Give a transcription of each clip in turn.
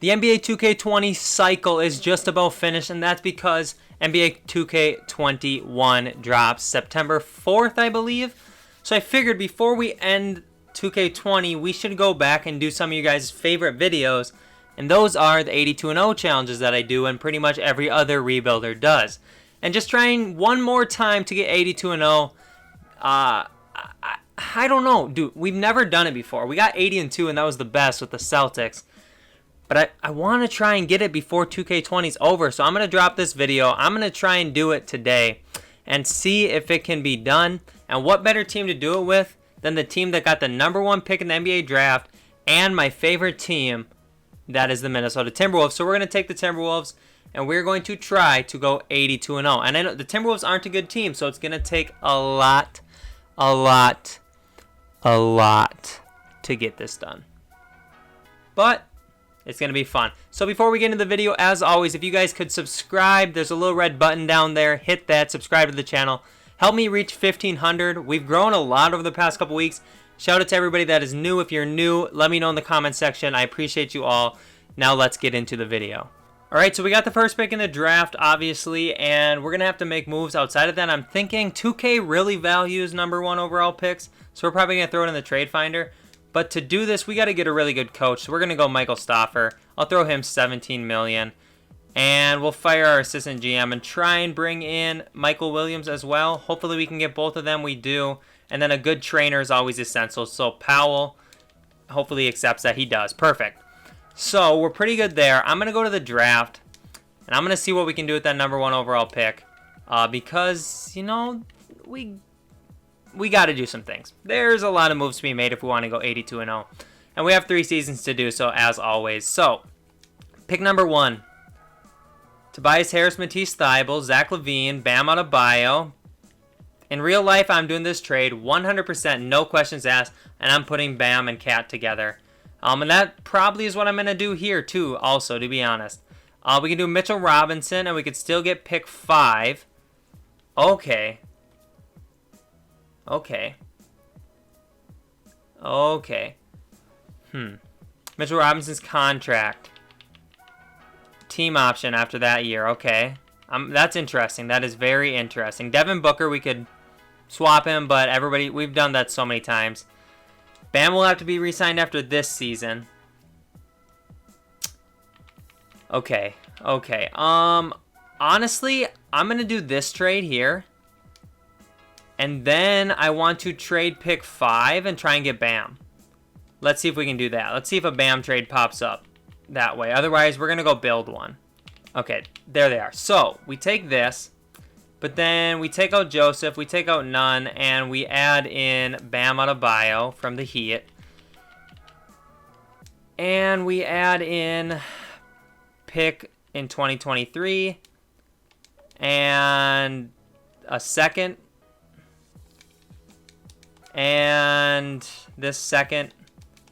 The NBA 2K20 cycle is just about finished, and that's because NBA 2K21 drops September 4th, I believe. So I figured before we end 2K20, we should go back and do some of you guys' favorite videos, and those are the 82-0 challenges that I do and pretty much every other rebuilder does. And just trying one more time to get 82-0, I don't know, dude, we've never done it before. We got 80-2, and that was the best with the Celtics. But I want to try and get it before 2K20 is over, so I'm going to drop this video. I'm going to try and do it today and see if it can be done. And what better team to do it with than the team that got the #1 pick in the NBA draft and my favorite team, that is the Minnesota Timberwolves. So we're going to take the Timberwolves, and we're going to try to go 82-0. And I know the Timberwolves aren't a good team, so it's going to take a lot to get this done. But it's going to be fun. So before we get into the video, as always, if you guys could subscribe, there's a little red button down there. Hit that, subscribe to the channel. Help me reach 1,500. We've grown a lot over the past couple weeks. Shout out to everybody that is new. If you're new, let me know in the comment section. I appreciate you all. Now let's get into the video. Alright, so we got the first pick in the draft, obviously, and we're going to have to make moves outside of that. I'm thinking 2K really values #1 overall picks, so we're probably going to throw it in the trade finder. But to do this, we got to get a really good coach. So we're going to go Michael Stoffer. I'll throw him $17 million. And we'll fire our assistant GM and try and bring in Michael Williams as well. Hopefully we can get both of them. We do. And then a good trainer is always essential. So Powell hopefully accepts that. He does. Perfect. So we're pretty good there. I'm going to go to the draft. And I'm going to see what we can do with that #1 overall pick. Because, you know, we got to do some things. There's a lot of moves to be made if we want to go 82-0. And we have 3 seasons to do so, as always. So, pick #1. Tobias Harris, Matisse Thybulle, Zach LaVine, Bam Adebayo. In real life, I'm doing this trade 100%, no questions asked, and I'm putting Bam and Cat together. And that probably is what I'm going to do here, too, also, to be honest. We can do Mitchell Robinson, and we could still get pick 5. Okay. Mitchell Robinson's contract. Team option after that year. Okay. That's interesting. That is very interesting. Devin Booker, we could swap him, but we've done that so many times. Bam will have to be re-signed after this season. Okay. Honestly, I'm going to do this trade here. And then I want to trade pick 5 and try and get Bam. Let's see if we can do that. Let's see if a Bam trade pops up that way. Otherwise, we're going to go build one. Okay, there they are. So, we take this, but then we take out Joseph, we take out Nunn, and we add in Bam Adebayo from the Heat. And we add in pick in 2023 and a second. And this second,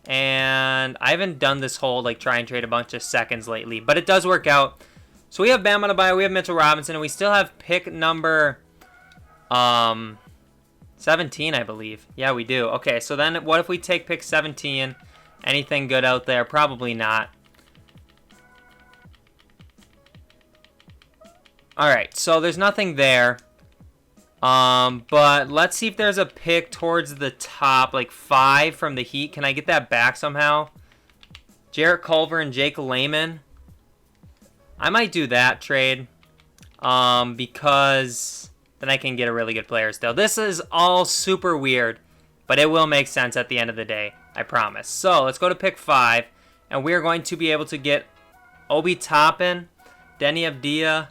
and I haven't done this whole try and trade a bunch of seconds lately, but it does work out. So we have Bam Adebayo, we have Mitchell Robinson, and we still have pick number 17, I believe. Yeah, we do. Okay, so then what if we take pick 17? Anything good out there? Probably not. Alright, so there's nothing there. But let's see if there's a pick towards the top, 5 from the Heat. Can I get that back somehow? Jarrett Culver and Jake Layman. I might do that trade, because then I can get a really good player still. This is all super weird, but it will make sense at the end of the day. I promise. So let's go to pick 5, and we're going to be able to get Obi Toppin, Denny Avdia,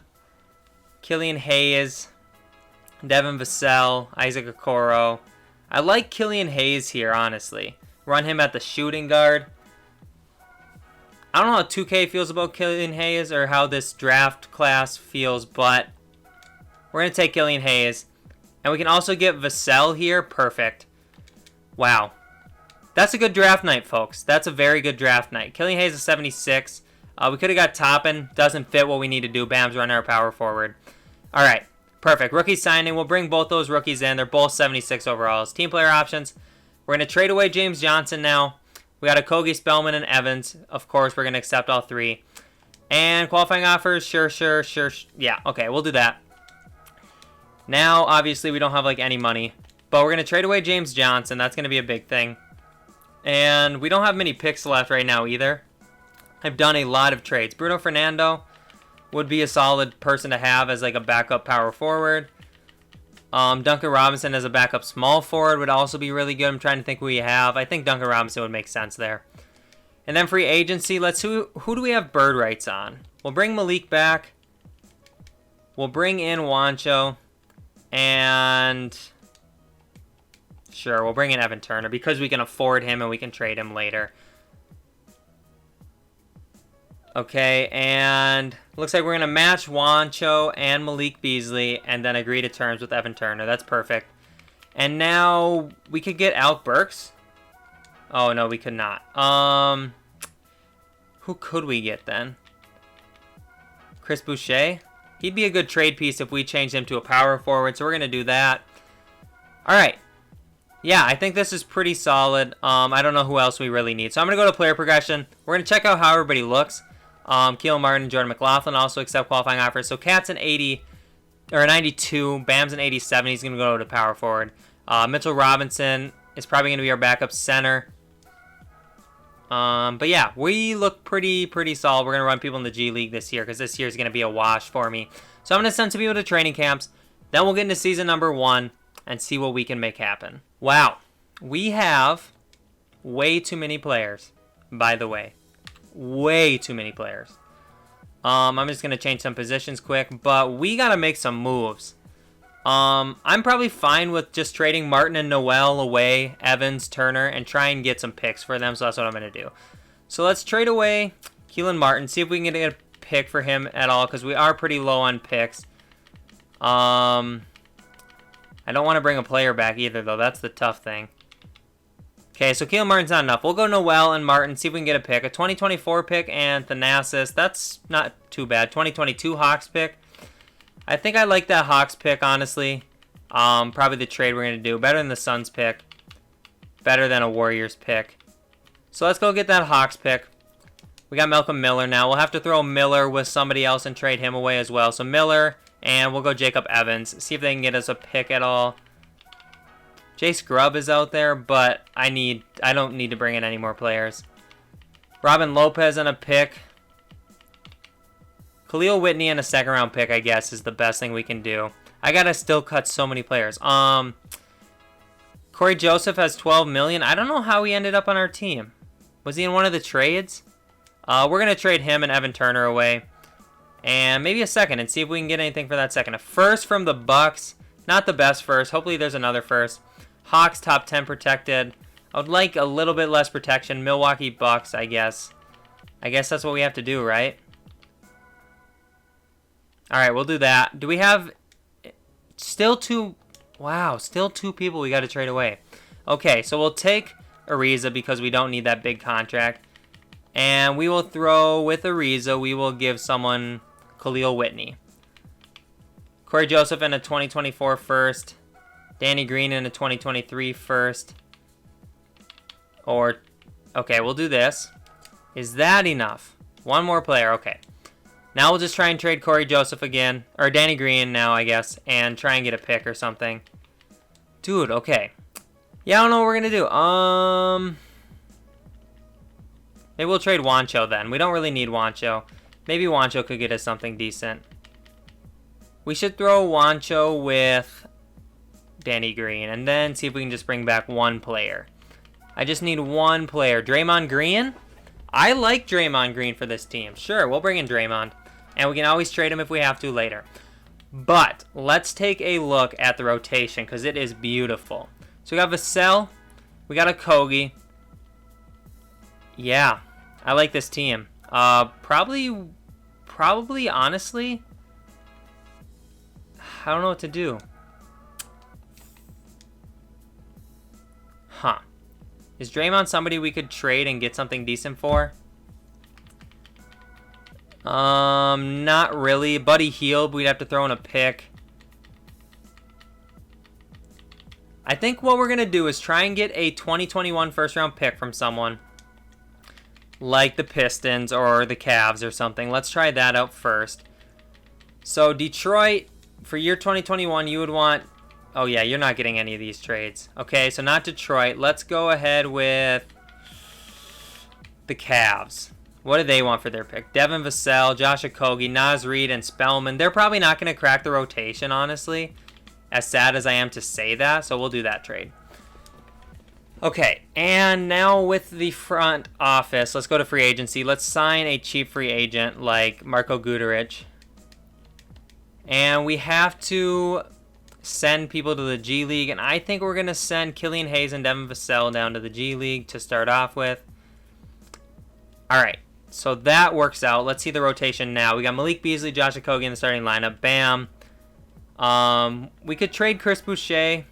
Killian Hayes, Devin Vassell, Isaac Okoro. I like Killian Hayes here, honestly. Run him at the shooting guard. I don't know how 2K feels about Killian Hayes or how this draft class feels, but we're going to take Killian Hayes. And we can also get Vassell here. Perfect. Wow. That's a good draft night, folks. That's a very good draft night. Killian Hayes is 76. We could have got Toppin. Doesn't fit what we need to do. Bam's running our power forward. All right. Perfect. Rookie signing. We'll bring both those rookies in. They're both 76 overalls. Team player options. We're going to trade away James Johnson now. We got a Kogi, Spellman, and Evans. Of course, we're going to accept all 3. And qualifying offers, sure. Yeah, okay, we'll do that. Now, obviously, we don't have, like, any money. But we're going to trade away James Johnson. That's going to be a big thing. And we don't have many picks left right now either. I've done a lot of trades. Bruno Fernando would be a solid person to have as, like, a backup power forward. Duncan Robinson as a backup small forward would also be really good. I'm trying to think who we have. I think Duncan Robinson would make sense there. And then free agency, let's see, who do we have bird rights on? We'll bring Malik back. We'll bring in Juancho. And sure, we'll bring in Evan Turner because we can afford him and we can trade him later. Okay, and looks like we're going to match Juancho and Malik Beasley and then agree to terms with Evan Turner. That's perfect. And now we could get Alec Burks. Oh, no, we could not. Who could we get then? Chris Boucher? He'd be a good trade piece if we changed him to a power forward, so we're going to do that. All right. Yeah, I think this is pretty solid. I don't know who else we really need. So I'm going to go to player progression. We're going to check out how everybody looks. Keelan Martin and Jordan McLaughlin also accept qualifying offers. So Cat's an 80 or a 92. Bam's an 87. He's going to go to power forward. Mitchell Robinson is probably going to be our backup center. But yeah, we look pretty solid. We're going to run people in the G League this year because this year is going to be a wash for me. So I'm going to send some people to training camps. Then we'll get into season number 1 and see what we can make happen. Wow. We have way too many players, by the way. Way too many players. I'm just going to change some positions quick, but we got to make some moves. I'm probably fine with just trading Martin and Noel away, Evans, Turner, and try and get some picks for them, so that's what I'm going to do. So let's trade away Keelan Martin, see if we can get a pick for him at all, because we are pretty low on picks. I don't want to bring a player back either, though. That's the tough thing. Okay, so Keelan Martin's not enough. We'll go Noel and Martin, see if we can get a pick. A 2024 pick and Thanasis. That's not too bad. 2022 Hawks pick. I think I like that Hawks pick, honestly. Probably the trade we're going to do. Better than the Suns pick. Better than a Warriors pick. So let's go get that Hawks pick. We got Malcolm Miller now. We'll have to throw Miller with somebody else and trade him away as well. So Miller, and we'll go Jacob Evans. See if they can get us a pick at all. Jay Scrubb is out there, but I don't need to bring in any more players. Robin Lopez and a pick. Khalil Whitney and a second round pick, I guess, is the best thing we can do. I gotta still cut so many players. Corey Joseph has 12 million. I don't know how he ended up on our team. Was he in one of the trades? We're gonna trade him and Evan Turner away. And maybe a second and see if we can get anything for that second. A first from the Bucks. Not the best first. Hopefully there's another first. Hawks top 10 protected. I would like a little bit less protection. Milwaukee Bucks, I guess. I guess that's what we have to do, right? Alright, we'll do that. Do we have still two? Wow, still 2 people we got to trade away. Okay, so we'll take Ariza because we don't need that big contract. And we will throw with Ariza, we will give someone Khalil Whitney. Corey Joseph in a 2024 first. Danny Green in a 2023 first. Okay, we'll do this. Is that enough? One more player, okay. Now we'll just try and trade Corey Joseph again. Or Danny Green now, I guess. And try and get a pick or something. Dude, okay. Yeah, I don't know what we're going to do. Maybe we'll trade Juancho then. We don't really need Juancho. Maybe Juancho could get us something decent. We should throw Juancho with Danny Green. And then see if we can just bring back one player. I just need one player. Draymond Green? I like Draymond Green for this team. Sure, we'll bring in Draymond. And we can always trade him if we have to later. But let's take a look at the rotation because it is beautiful. So we got Vassell. We got a Kogi. Yeah, I like this team. Probably, honestly, I don't know what to do. Huh. Is Draymond somebody we could trade and get something decent for? Not really. Buddy Hield, we'd have to throw in a pick. I think what we're going to do is try and get a 2021 first round pick from someone. like the Pistons or the Cavs or something. Let's try that out first. So Detroit, for year 2021, you would want... Oh, yeah, you're not getting any of these trades. Okay, so not Detroit. Let's go ahead with the Cavs. What do they want for their pick? Devin Vassell, Josh Okogie, Naz Reid, and Spellman. They're probably not going to crack the rotation, honestly. As sad as I am to say that, so we'll do that trade. Okay, and now with the front office, let's go to free agency. Let's sign a cheap free agent like Marko Guduric. And we have to send people to the G League, and I think we're going to send Killian Hayes and Devin Vassell down to the G League to start off with. All right, so that works out. Let's see the rotation now. We got Malik Beasley, Josh Okogie in the starting lineup. Bam. We could trade Chris Boucher.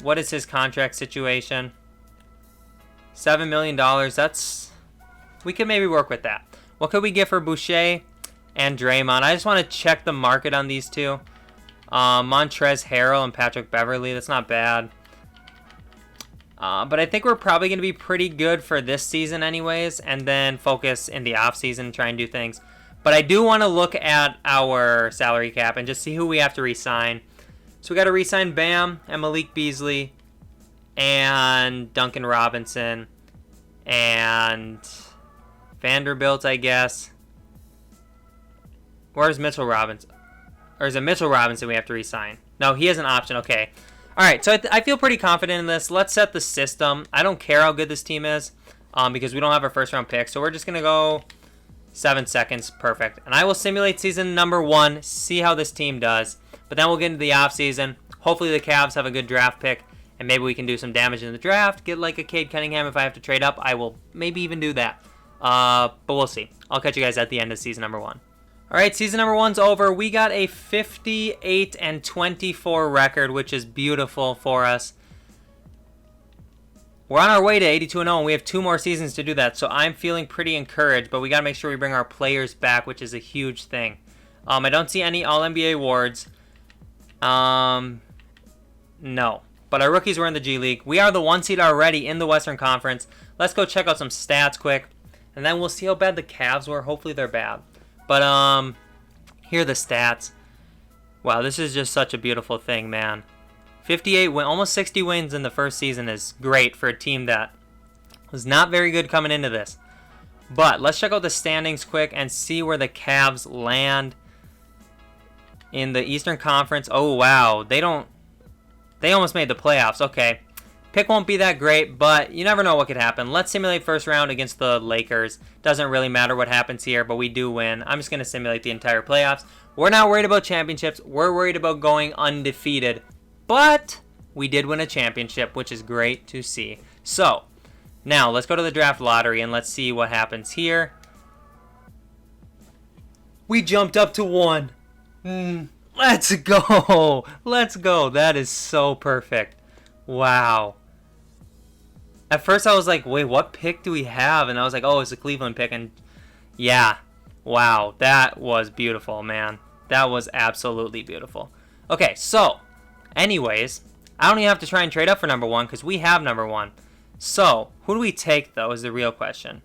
What is his contract situation? $7 million. We could maybe work with that. What could we get for Boucher and Draymond? I just want to check the market on these two. Montrezl Harrell and Patrick Beverley. That's not bad. But I think we're probably going to be pretty good for this season anyways, and then focus in the offseason, try and do things. But I do want to look at our salary cap and just see who we have to re-sign. So we got to re-sign Bam and Malik Beasley and Duncan Robinson and Vanderbilt, I guess. Where's Mitchell Robinson? Or is it Mitchell Robinson we have to re-sign? No, he has an option. Okay. All right, so I feel pretty confident in this. Let's set the system. I don't care how good this team is because we don't have our first-round pick. So we're just going to go 7 seconds. Perfect. And I will simulate season number 1, see how this team does. But then we'll get into the offseason. Hopefully the Cavs have a good draft pick, and maybe we can do some damage in the draft. Get like a Cade Cunningham if I have to trade up. I will maybe even do that. But we'll see. I'll catch you guys at the end of season number 1. All right, season number 1's over. We got a 58-24 record, which is beautiful for us. We're on our way to 82-0, and we have 2 more seasons to do that, so I'm feeling pretty encouraged, but we got to make sure we bring our players back, which is a huge thing. I don't see any All-NBA awards. No. But our rookies were in the G League. We are the 1 seed already in the Western Conference. Let's go check out some stats quick, and then we'll see how bad the Cavs were. Hopefully they're bad. But here are the stats. Wow, this is just such a beautiful thing, man. 58 win, almost 60 wins in the first season is great for a team that was not very good coming into this. But let's check out the standings quick and see where the Cavs land in the Eastern Conference. Oh wow, they almost made the playoffs. Okay. Pick won't be that great, but you never know what could happen. Let's simulate first round against the Lakers. Doesn't really matter what happens here, but we do win. I'm just going to simulate the entire playoffs. We're not worried about championships. We're worried about going undefeated. But we did win a championship, which is great to see. So, now let's go to the draft lottery and let's see what happens here. We jumped up to 1. Let's go. Let's go. That is so perfect. Wow. At first I was like, wait, what pick do we have? And I was like, oh, it's a Cleveland pick. And yeah, wow, that was beautiful, man. That was absolutely beautiful. Okay, so anyways, I don't even have to try and trade up for number 1 because we have number 1. So who do we take, though, is the real question.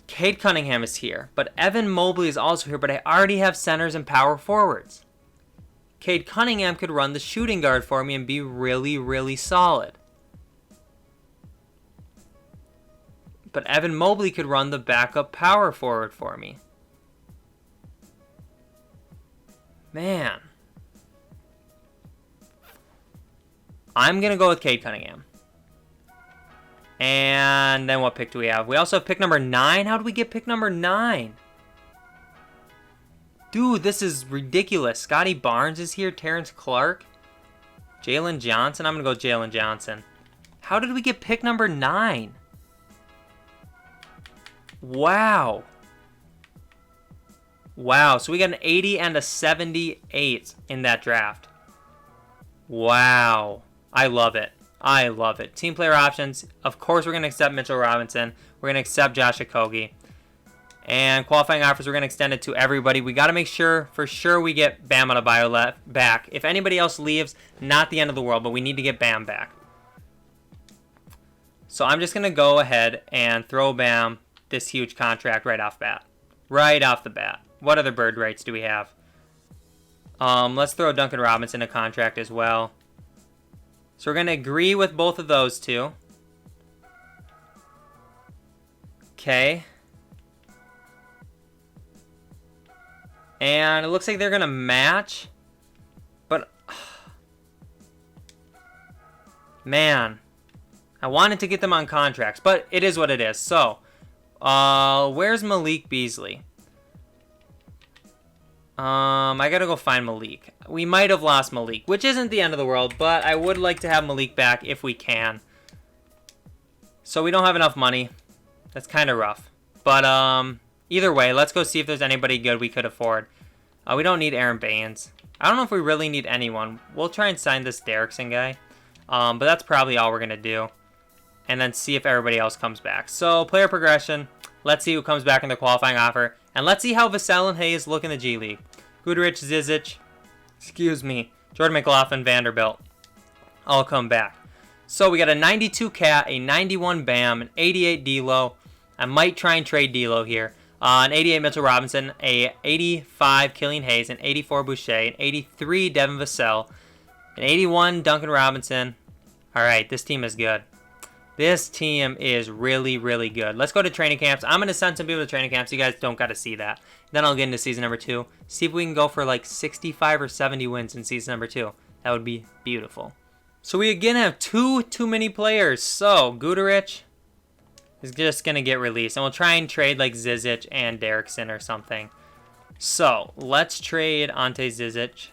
Cade Cunningham is here, but Evan Mobley is also here, but I already have centers and power forwards. Cade Cunningham could run the shooting guard for me and be really, really solid. But Evan Mobley could run the backup power forward for me. Man. I'm going to go with Cade Cunningham. And then what pick do we have? We also have pick number 9. How did we get pick number 9? Dude, this is ridiculous. Scotty Barnes is here. Terrence Clark. Jalen Johnson. I'm going to go Jalen Johnson. How did we get pick number 9? Wow. Wow. So we got an 80 and a 78 in that draft. Wow. I love it. I love it. Team player options. Of course, we're going to accept Mitchell Robinson. We're going to accept Josh Okogie. And qualifying offers, we're going to extend it to everybody. We got to make sure, for sure, we get Bam Adebayo back. If anybody else leaves, not the end of the world, but we need to get Bam back. So I'm just going to go ahead and throw Bam this huge contract right off bat. Right off the bat. What other bird rights do we have? Let's throw Duncan Robinson a contract as well. So we're going to agree with both of those two. Okay. And it looks like they're going to match. But, man, I wanted to get them on contracts, but it is what it is. So, where's Malik Beasley? I gotta go find Malik. We might have lost Malik, which isn't the end of the world, but I would like to have Malik back if we can. So we don't have enough money. That's kind of rough. But, either way, let's go see if there's anybody good we could afford. We don't need Aaron Baines. I don't know if we really need anyone. We'll try and sign this Derrickson guy. But that's probably all we're going to do. And then see if everybody else comes back. So, player progression. Let's see who comes back in the qualifying offer. And let's see how Vassell and Hayes look in the G League. Goodrich, Zizic, Jordan McLaughlin, Vanderbilt. All come back. So, we got a 92 Cat, a 91 Bam, an 88 D'Lo. I might try and trade D'Lo here. An 88 Mitchell Robinson, a 85 Killian Hayes, an 84 Boucher, an 83 Devin Vassell, an 81 Duncan Robinson. All right, this team is good. This team is really, really good. Let's go to training camps. I'm going to send some people to training camps. You guys don't got to see that. Then I'll get into season number 2. See if we can go for like 65 or 70 wins in season number 2. That would be beautiful. So we again have too many players. So Goodrich is just going to get released. And we'll try and trade like Zizic and Derrickson or something. So let's trade Ante Zizic,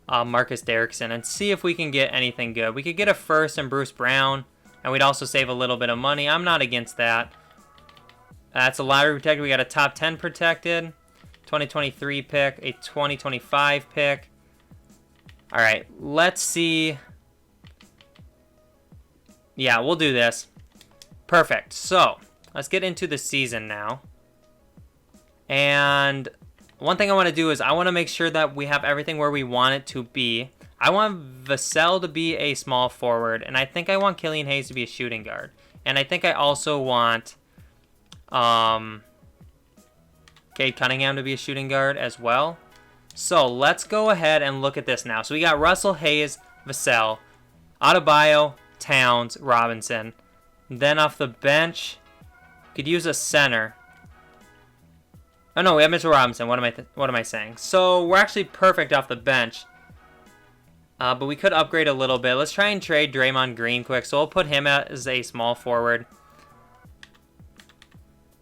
Marcus Derrickson, and see if we can get anything good. We could get a first and Bruce Brown. And we'd also save a little bit of money. I'm not against that. That's a lottery protected. We got a top 10 protected. 2023 pick. A 2025 pick. All right. Let's see. Yeah, we'll do this. Perfect. So, let's get into the season now. And one thing I want to do is I want to make sure that we have everything where we want it to be. I want Vassell to be a small forward, and I think I want Killian Hayes to be a shooting guard. And I think I also want Cade Cunningham to be a shooting guard as well. So let's go ahead and look at this now. So we got Russell, Hayes, Vassell, Adebayo, Towns, Robinson. Then off the bench, could use a center. Oh no, we have Mitchell Robinson. What am I saying? So we're actually perfect off the bench. But we could upgrade a little bit. Let's try and trade Draymond Green quick. So we'll put him as a small forward.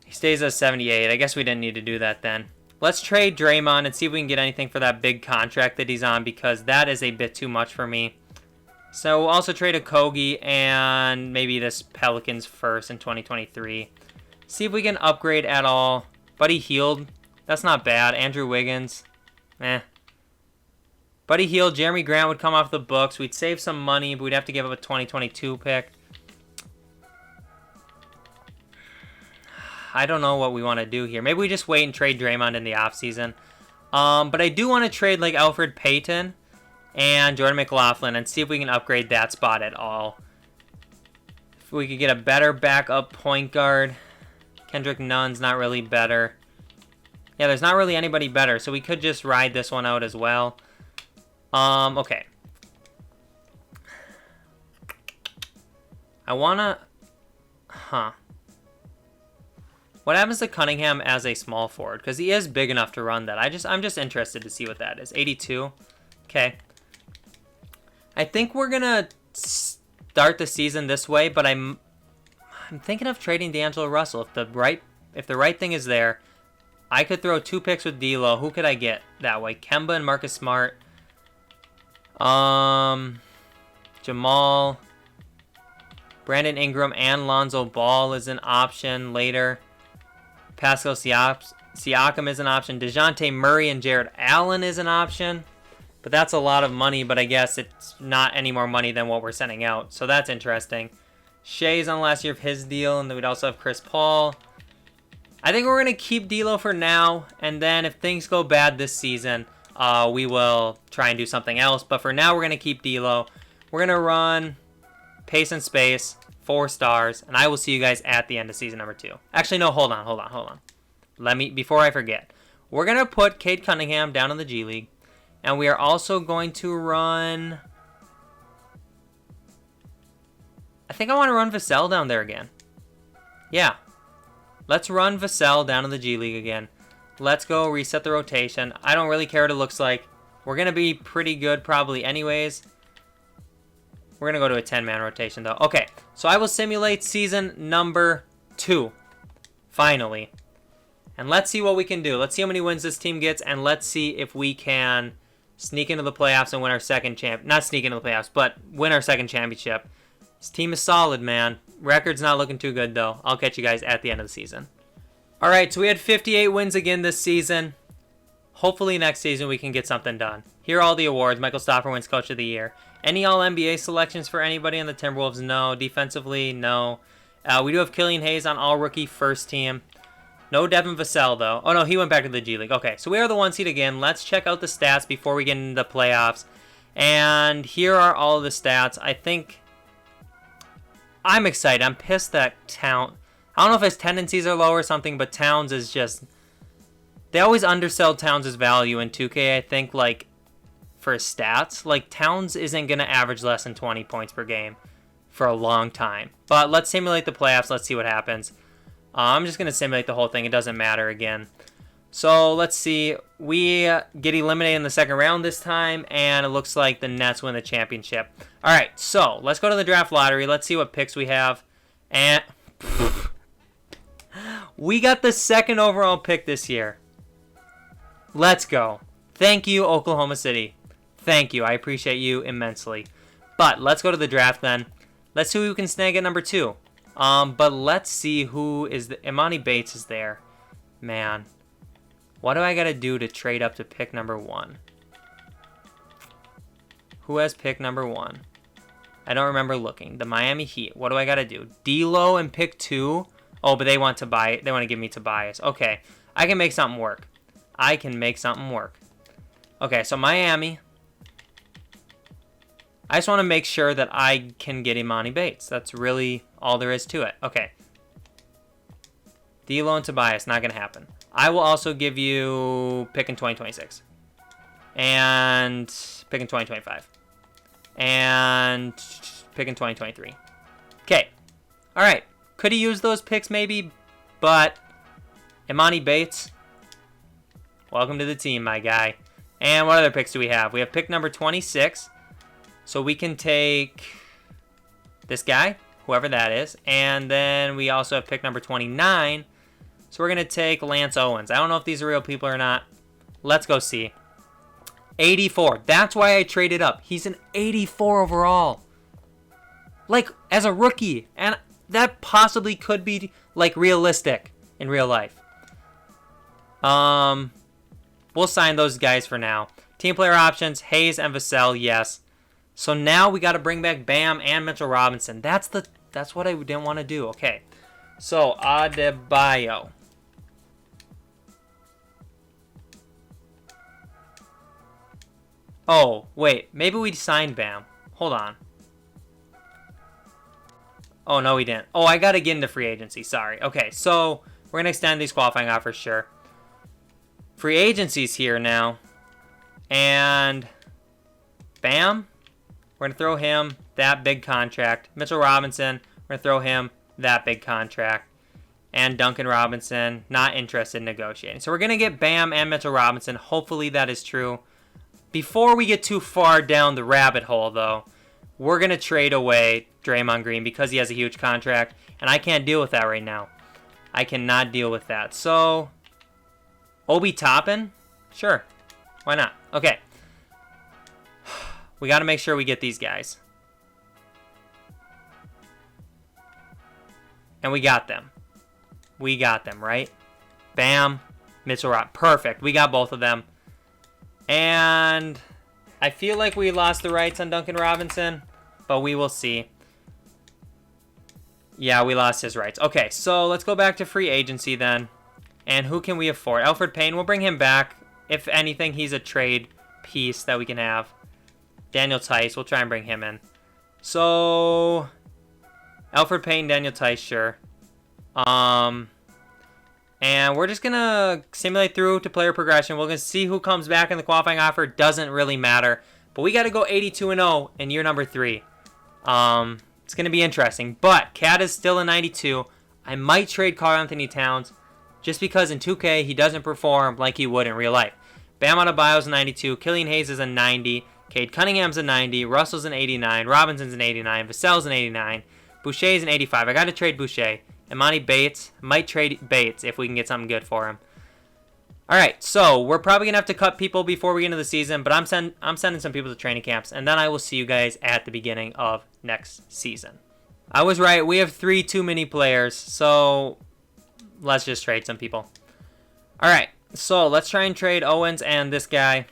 He stays at 78. I guess we didn't need to do that then. Let's trade Draymond and see if we can get anything for that big contract that he's on, because that is a bit too much for me. So we'll also trade a Kogi and maybe this Pelicans first in 2023. See if we can upgrade at all. Buddy Hield. That's not bad. Andrew Wiggins. Buddy Hield, Jeremy Grant would come off the books. We'd save some money, but we'd have to give up a 2022 pick. I don't know what we want to do here. Maybe we just wait and trade Draymond in the offseason. But I do want to trade like Elfrid Payton and Jordan McLaughlin and see if we can upgrade that spot at all. If we could get a better backup point guard. Kendrick Nunn's not really better. Yeah, there's not really anybody better, so we could just ride this one out as well. Okay. I wanna... What happens to Cunningham as a small forward? Because he is big enough to run that. I'm just interested to see what that is. 82. Okay. I think we're gonna start the season this way, but I'm thinking of trading D'Angelo Russell. If the right thing is there, I could throw 2 picks with D'Lo. Who could I get that way? Kemba and Marcus Smart. Jamal, Brandon Ingram, and Lonzo Ball is an option later. Pascal Siakam is an option. DeJounte Murray and Jared Allen is an option. But that's a lot of money, but I guess it's not any more money than what we're sending out. So that's interesting. Shea's on last year of his deal, and then we'd also have Chris Paul. I think we're going to keep D'Lo for now, and then if things go bad this season, we will try and do something else. But for now, we're going to keep D'Lo. We're going to run pace and space. 4 stars, and I will see you guys at the end of season number 2. Actually, no, hold on. Before I forget, we're going to put Cade Cunningham down in the G League, and we are also going to run... I think I want to run Vassell down there again. Yeah. Let's run Vassell down in the G League again. Let's go reset the rotation. I don't really care what it looks like. We're going to be pretty good probably anyways. We're going to go to a 10-man rotation, though. Okay, so I will simulate season number 2. Finally. And let's see what we can do. Let's see how many wins this team gets, and let's see if we can sneak into the playoffs and win our second champ. Not sneak into the playoffs, but win our second championship. This team is solid, man. Record's not looking too good, though. I'll catch you guys at the end of the season. All right, so we had 58 wins again this season. Hopefully next season we can get something done. Here are all the awards. Michael Stoffer wins Coach of the Year. Any All-NBA selections for anybody on the Timberwolves? No. Defensively, no. We do have Killian Hayes on All-Rookie First Team. No Devin Vassell, though. Oh, no, he went back to the G League. Okay, so we are the 1 seed again. Let's check out the stats before we get into the playoffs. And here are all of the stats. I think... I'm excited. I'm pissed that I don't know if his tendencies are low or something, but Towns is just... They always undersell Towns' value in 2K, I think, like, for his stats. Like, Towns isn't going to average less than 20 points per game for a long time. But let's simulate the playoffs. Let's see what happens. I'm just going to simulate the whole thing. It doesn't matter again. So, let's see. We get eliminated in the second round this time, and it looks like the Nets win the championship. All right, so let's go to the draft lottery. Let's see what picks we have. And we got the 2nd overall pick this year. Let's go. Thank you, Oklahoma City. Thank you. I appreciate you immensely. But let's go to the draft then. Let's see who can snag at number 2. But let's see who is Imani Bates is there. Man. What do I got to do to trade up to pick number 1? Who has pick number 1? I don't remember looking. The Miami Heat. What do I got to do? D'Lo and pick 2? Oh, but they want to buy it. They want to give me Tobias. Okay. I can make something work. Okay, so Miami. I just want to make sure that I can get Imani Bates. That's really all there is to it. Okay. D'Lo and Tobias, not going to happen. I will also give you pick in 2026. And pick in 2025. And pick in 2023. Okay. All right. Could he use those picks maybe? But Imani Bates, welcome to the team, my guy. And what other picks do we have? We have pick number 26. So we can take this guy, whoever that is. And then we also have pick number 29. So we're going to take Lance Owens. I don't know if these are real people or not. Let's go see. 84. That's why I traded up. He's an 84 overall. Like, as a rookie. And that possibly could be, like, realistic in real life. We'll sign those guys for now. Team player options, Hayes and Vassell, yes. So now we got to bring back Bam and Mitchell Robinson. That's what I didn't want to do. Okay. So, Adebayo. Oh, wait. Maybe we signed Bam. Hold on. Oh, no, we didn't. Oh, I got to get into free agency. Sorry. Okay, so we're going to extend these qualifying offers, sure. Free agency's here now. And Bam, we're going to throw him that big contract. Mitchell Robinson, we're going to throw him that big contract. And Duncan Robinson, not interested in negotiating. So we're going to get Bam and Mitchell Robinson. Hopefully that is true. Before we get too far down the rabbit hole, though, we're going to trade away Draymond Green because he has a huge contract. And I can't deal with that right now. I cannot deal with that. So, Obi Toppin? Sure. Why not? Okay. We got to make sure we get these guys. And we got them. We got them, right? Bam. Mitchell Rob. Perfect. We got both of them. And I feel like we lost the rights on Duncan Robinson, but we will see. Yeah, we lost his rights. Okay, so let's go back to free agency then. And who can we afford? Elfrid Payne, we'll bring him back. If anything, he's a trade piece that we can have. Daniel Tice, we'll try and bring him in. So, Alfred Payton, Daniel Tice, sure. And we're just going to simulate through to player progression. We're going to see who comes back in the qualifying offer. Doesn't really matter. But we got to go 82-0 in year number 3. It's going to be interesting. But Cat is still a 92. I might trade Karl-Anthony Towns just because in 2K he doesn't perform like he would in real life. Bam Adebayo's a 92. Killian Hayes is a 90. Cade Cunningham's a 90. Russell's an 89. Robinson's an 89. Vassell's an 89. Boucher's an 85. I got to trade Boucher. Imani Bates. Might trade Bates if we can get something good for him. Alright, so we're probably going to have to cut people before we get into the season, but I'm sending some people to training camps, and then I will see you guys at the beginning of next season. I was right. We have 3 too many players, so let's just trade some people. Alright, so let's try and trade Owens and this guy.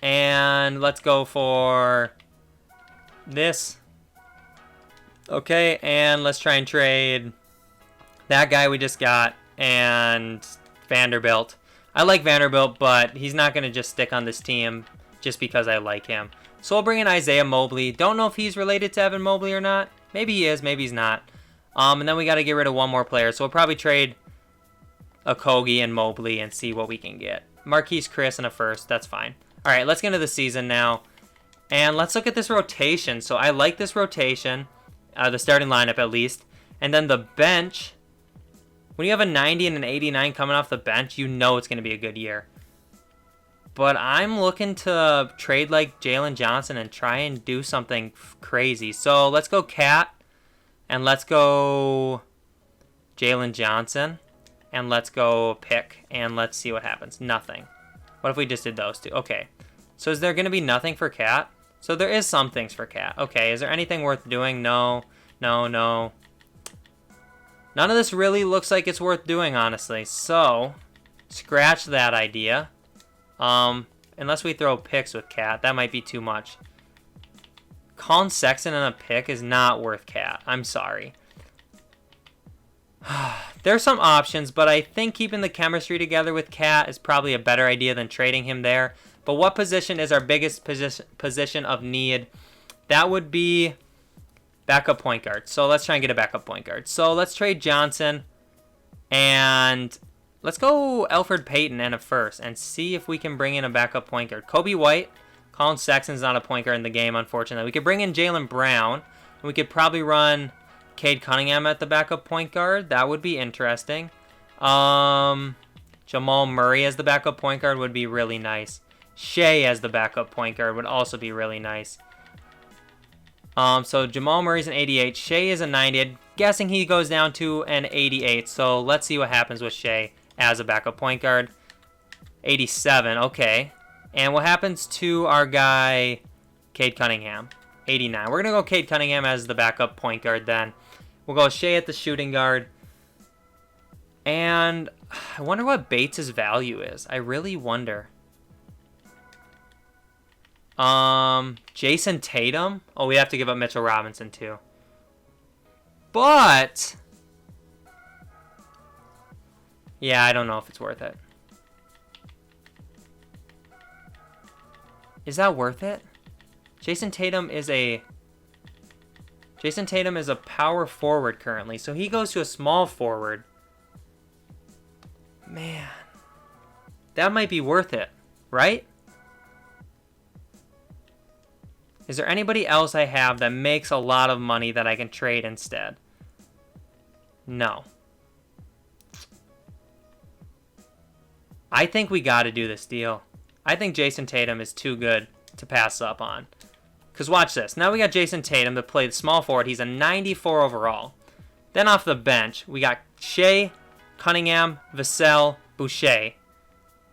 And let's go for this. Okay, and let's try and trade that guy we just got and Vanderbilt. I like Vanderbilt, but he's not going to just stick on this team just because I like him. So we'll bring in Isaiah Mobley. Don't know if he's related to Evan Mobley or not. Maybe he is, maybe he's not. And then we got to get rid of one more player. So we'll probably trade Okogie and Mobley and see what we can get. Marquise Chris and a first. That's fine. All right, let's get into the season now. And let's look at this rotation. So I like this rotation. The starting lineup at least. And then the bench. When you have a 90 and an 89 coming off the bench, you know it's going to be a good year. But I'm looking to trade like Jalen Johnson and try and do something crazy. So let's go Cat. And let's go Jalen Johnson. And let's go pick. And let's see what happens. Nothing. What if we just did those two? Okay. So is there going to be nothing for Cat? So there is some things for Cat. Okay. Is there anything worth doing? No. No, no. None of this really looks like it's worth doing, honestly. So, scratch that idea. Unless we throw picks with Cat. That might be too much. Colin Sexton and a pick is not worth Cat. I'm sorry. There's some options, but I think keeping the chemistry together with Cat is probably a better idea than trading him there. But what position is our biggest position of need? That would be backup point guard. So let's try and get a backup point guard. So let's trade Johnson. And let's go Alfred Payton and a first. And see if we can bring in a backup point guard. Kobe White. Colin Sexton's not a point guard in the game, unfortunately. We could bring in Jaylen Brown. And we could probably run Cade Cunningham at the backup point guard. That would be interesting. Jamal Murray as the backup point guard would be really nice. Shea as the backup point guard would also be really nice. So Jamal Murray's an 88. Shea is a 90. I'm guessing he goes down to an 88. So let's see what happens with Shea as a backup point guard. 87. Okay. And what happens to our guy, Cade Cunningham? 89. We're going to go Cade Cunningham as the backup point guard then. We'll go Shea at the shooting guard. And I wonder what Bates' value is. I really wonder. Jason Tatum. Oh, we have to give up Mitchell Robinson too. But yeah, I don't know if it's worth it. Is that worth it? Jason Tatum is a power forward currently, so he goes to a small forward. Man, that might be worth it, right? Is there anybody else I have that makes a lot of money that I can trade instead? No. I think we got to do this deal. I think Jason Tatum is too good to pass up on. Because watch this. Now we got Jason Tatum to play the small forward. He's a 94 overall. Then off the bench, we got Shea, Cunningham, Vassell, Boucher,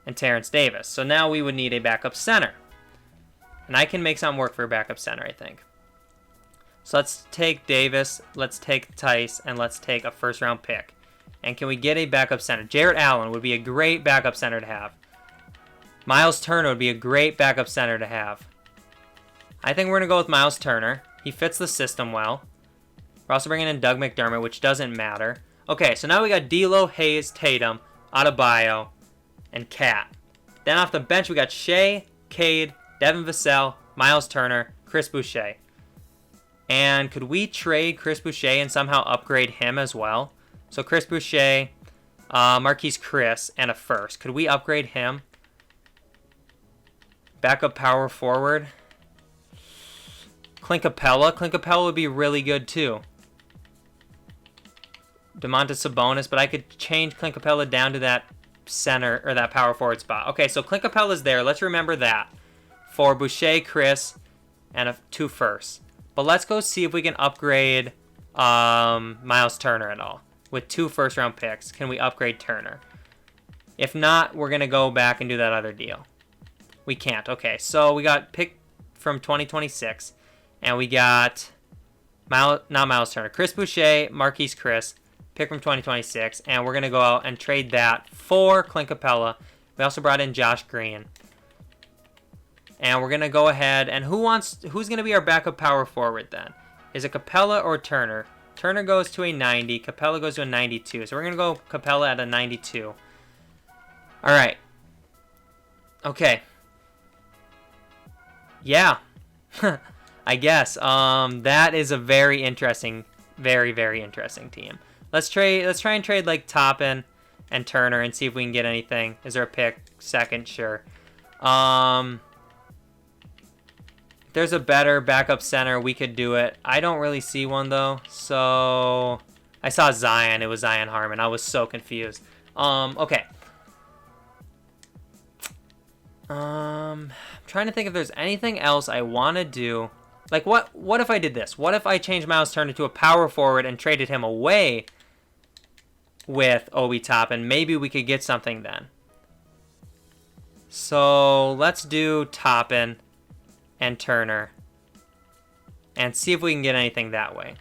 and Terrence Davis. So now we would need a backup center. And I can make something work for a backup center, I think. So let's take Davis, let's take Tice, and let's take a first-round pick. And can we get a backup center? Jarrett Allen would be a great backup center to have. Miles Turner would be a great backup center to have. I think we're going to go with Miles Turner. He fits the system well. We're also bringing in Doug McDermott, which doesn't matter. Okay, so now we got D'Lo, Hayes, Tatum, Adebayo, and Cat. Then off the bench, we got Shea, Cade, Devin Vassell, Miles Turner, Chris Boucher. And could we trade Chris Boucher and somehow upgrade him as well? So Chris Boucher, Marquise Chris, and a first. Could we upgrade him? Backup power forward. Clint Capella. Clint Capella would be really good too. Domantas Sabonis, but I could change Clint Capella down to that center or that power forward spot. Okay, so Clint Capella's there. Let's remember that for Boucher, Chris, and 2 firsts. But let's go see if we can upgrade Miles Turner at all. With 2 first-round picks, can we upgrade Turner? If not, we're going to go back and do that other deal. We can't. Okay, so we got pick from 2026. And we got not Miles Turner. Chris Boucher, Marquise Chris, pick from 2026. And we're going to go out and trade that for Clint Capella. We also brought in Josh Green. And we're going to go ahead. And who's going to be our backup power forward then? Is it Capella or Turner? Turner goes to a 90. Capella goes to a 92. So we're going to go Capella at a 92. All right. Okay. Yeah. I guess. That is a very interesting, very, very interesting team. Let's try and trade like Toppin and Turner and see if we can get anything. Is there a pick? Second, sure. If there's a better backup center, we could do it. I don't really see one though. So I saw Zion. It was Zion Harmon. I was so confused. Okay. I'm trying to think if there's anything else I want to do. Like what if I did this? What if I changed Miles Turner to a power forward and traded him away with Obi Toppin? Maybe we could get something then. So let's do Toppin and Turner and see if we can get anything that way.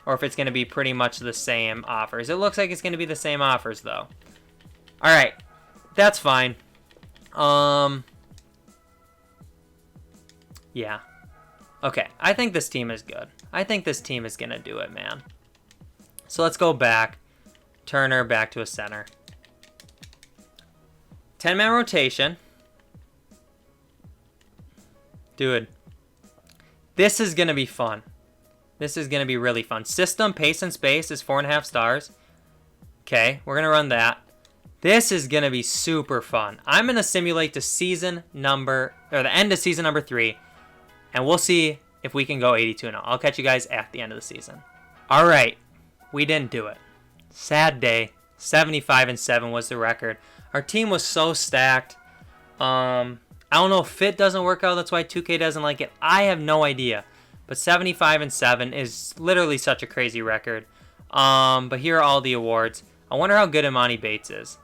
Or if it's going to be pretty much the same offers. It looks like it's going to be the same offers though. Alright. That's fine. Yeah. Okay. I think this team is good. I think this team is going to do it, man. So let's go back. Turner back to a center. 10-man rotation. Dude. This is going to be fun. This is going to be really fun. System, pace, and space is 4.5 stars. Okay. We're going to run that. This is going to be super fun. I'm going to simulate the end of season number 3. And we'll see if we can go 82-0. I'll catch you guys at the end of the season. All right. We didn't do it. Sad day. 75-7 was the record. Our team was so stacked. I don't know if fit doesn't work out. That's why 2K doesn't like it. I have no idea. But 75-7 is literally such a crazy record. But here are all the awards. I wonder how good Imani Bates is.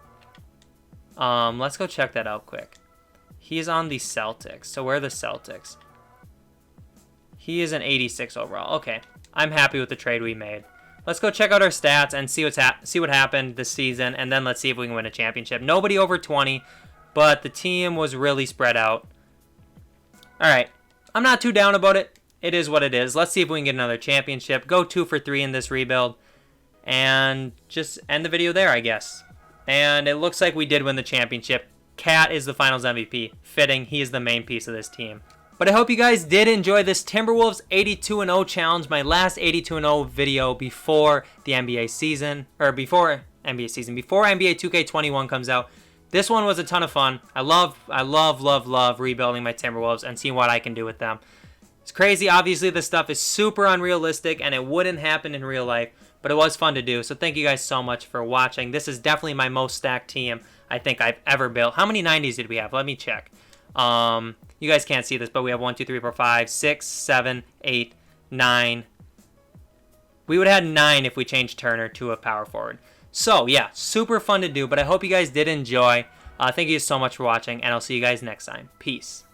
Let's go check that out quick. He's on the Celtics. So where are the Celtics? He is an 86 overall. Okay. I'm happy with the trade we made. Let's go check out our stats and see what happened this season, and then let's see if we can win a championship. Nobody over 20, but the team was really spread out. All right. I'm not too down about it. It is what it is. Let's see if we can get another championship. Go 2 for 3 in this rebuild, and just end the video there, I guess. And it looks like we did win the championship. Cat is the Finals MVP. Fitting. He is the main piece of this team. But I hope you guys did enjoy this Timberwolves 82-0 challenge, my last 82-0 video before the NBA season, or before NBA 2K21 comes out. This one was a ton of fun. I love rebuilding my Timberwolves and seeing what I can do with them. It's crazy. Obviously, this stuff is super unrealistic, and it wouldn't happen in real life, but it was fun to do. So thank you guys so much for watching. This is definitely my most stacked team I think I've ever built. How many 90s did we have? Let me check. You guys can't see this, but we have 1, 2, 3, 4, 5, 6, 7, 8, 9. We would have had 9 if we changed Turner to a power forward. So, yeah, super fun to do, but I hope you guys did enjoy. Thank you so much for watching, and I'll see you guys next time. Peace.